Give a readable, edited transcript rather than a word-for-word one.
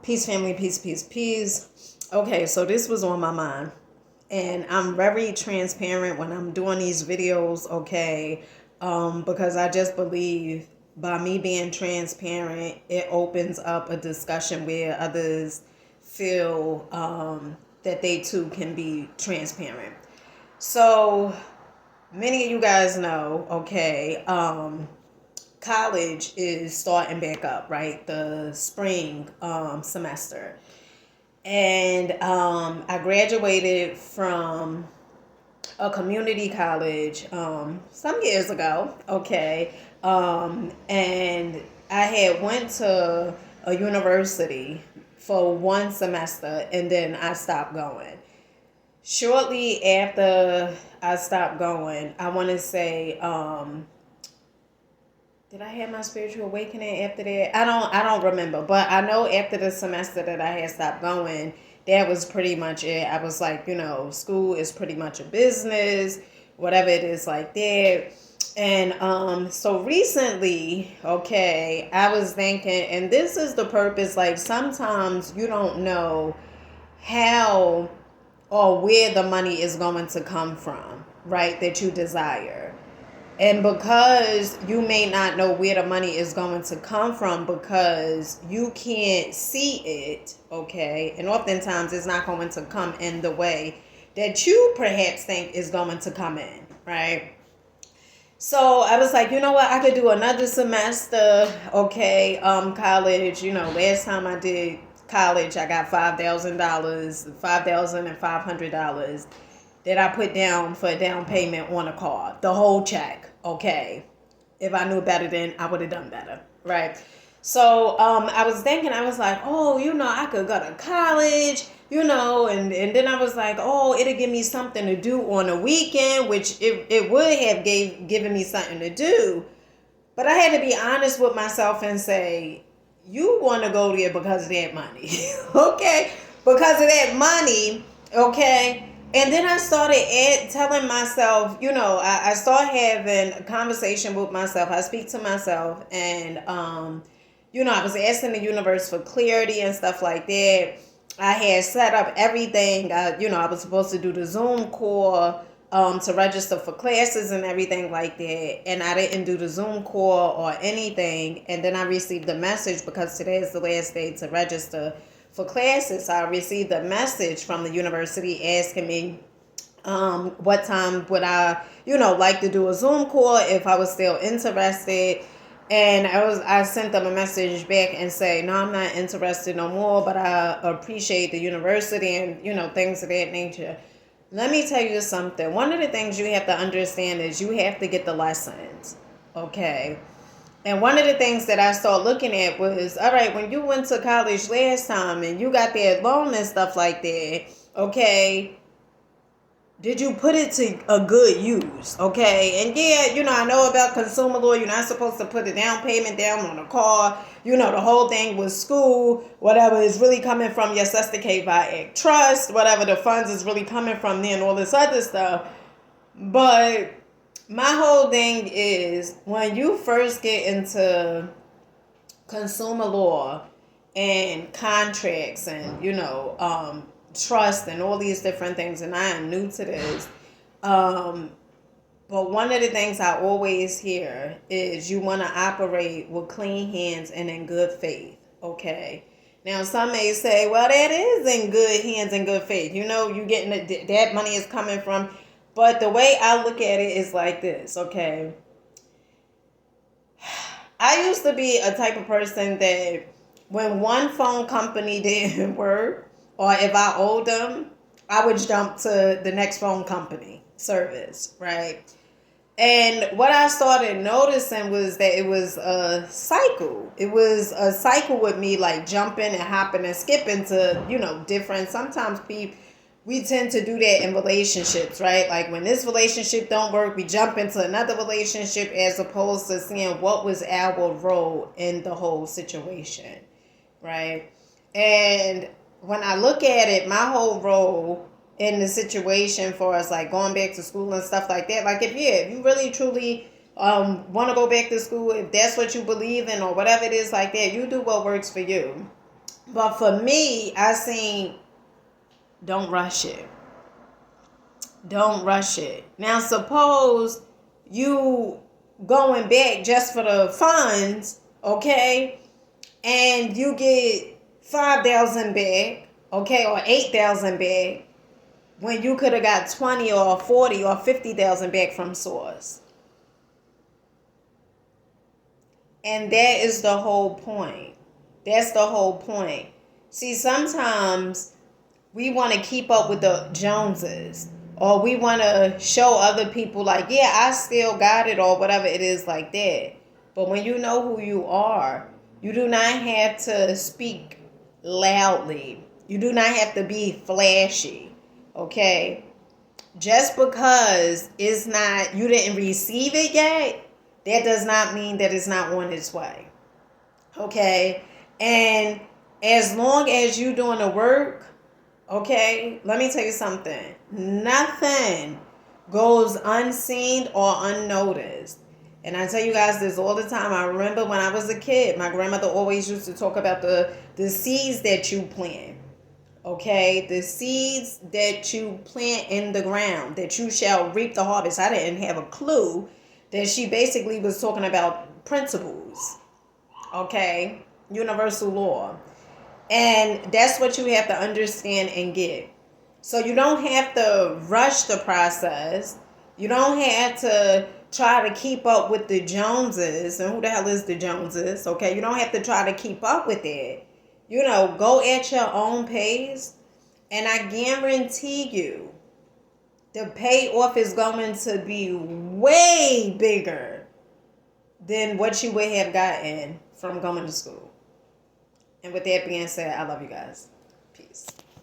Peace, family, peace, peace, peace. Okay, so this was on my mind. And I'm very transparent when I'm doing these videos, okay? Because I just believe by me being transparent, it opens up a discussion where others feel that they too can be transparent. So, many of you guys know, okay, college is starting back up, right? The spring semester. And I graduated from a community college some years ago, okay? And I had went to a university for one semester and then I stopped going. Shortly after I stopped going, I want to say did I have my spiritual awakening after that? I don't remember, but I know after the semester that I had stopped going, that was pretty much it. I was like, school is pretty much a business, whatever it is like that. And so recently, okay, I was thinking, and this is the purpose, like sometimes you don't know how or where the money is going to come from, right? That you desire. And because you may not know where the money is going to come from because you can't see it, okay? And oftentimes it's not going to come in the way that you perhaps think is going to come in, right? So I was like, you know what? I could do another semester, okay? College. Last time I did college, I got $5,000, $5,500 that I put down for a down payment on a car. The whole check, okay? If I knew better then, I would have done better, right? So I was thinking, I was like, oh, I could go to college, and then I was like, oh, it'll give me something to do on a weekend, which it would have given me something to do. But I had to be honest with myself and say, you want to go there because of that money, okay? Because of that money, okay? And then I started telling myself, I started having a conversation with myself. I speak to myself and, I was asking the universe for clarity and stuff like that. I had set up everything. I was supposed to do the Zoom call to register for classes and everything like that. And I didn't do the Zoom call or anything. And then I received a message because today is the last day to register for classes. I received a message from the university asking me what time would I, like to do a Zoom call if I was still interested. And I sent them a message back and say, no, I'm not interested no more, but I appreciate the university and, things of that nature. Let me tell you something. One of the things you have to understand is you have to get the lessons, okay? And one of the things that I started looking at was, all right, when you went to college last time and you got that loan and stuff like that, okay, did you put it to a good use? Okay. And yeah, I know about consumer law. You're not supposed to put a down payment down on a car. The whole thing with school, whatever is really coming from your Sesta K by Act Trust, whatever the funds is really coming from there and all this other stuff. But my whole thing is when you first get into consumer law and contracts and, trust and all these different things, and I am new to this. But one of the things I always hear is you want to operate with clean hands and in good faith. Okay. Now some may say, well, that is in good hands and good faith. You getting that money is coming from. But the way I look at it is like this. Okay. I used to be a type of person that when one phone company didn't work, or if I owed them, I would jump to the next phone company service, right? And what I started noticing was that it was a cycle. It was a cycle with me, like jumping and hopping and skipping to, different. Sometimes we tend to do that in relationships, right? Like when this relationship don't work, we jump into another relationship as opposed to seeing what was our role in the whole situation, right? And when I look at it, my whole role in the situation for us, like going back to school and stuff like that, like if you really truly want to go back to school, if that's what you believe in or whatever it is like that, you do what works for you. But for me, I seen, don't rush it. Don't rush it. Now, suppose you going back just for the funds, okay, and you get 5,000 back, okay, or 8,000 back, when you could have got 20 or 40 or 50,000 back from source. And that is the whole point. That's the whole point. See, sometimes we want to keep up with the Joneses, or we want to show other people like, yeah, I still got it, or whatever it is like that. But when you know who you are, you do not have to speak loudly. You do not have to be flashy. Okay? Just because it's not, you didn't receive it yet, that does not mean that it's not on its way. Okay? And as long as you doing the work, okay, let me tell you something. Nothing goes unseen or unnoticed. And I tell you guys this all the time. I remember when I was a kid, my grandmother always used to talk about the seeds that you plant. Okay, the seeds that you plant in the ground, that you shall reap the harvest. I didn't have a clue that she basically was talking about principles. Okay, universal law. And that's what you have to understand and get. So you don't have to rush the process. You don't have to try to keep up with the Joneses. And who the hell is the Joneses? Okay, you don't have to try to keep up with it. Go at your own pace. And I guarantee you, the payoff is going to be way bigger than what you would have gotten from going to school. And with that being said, I love you guys. Peace.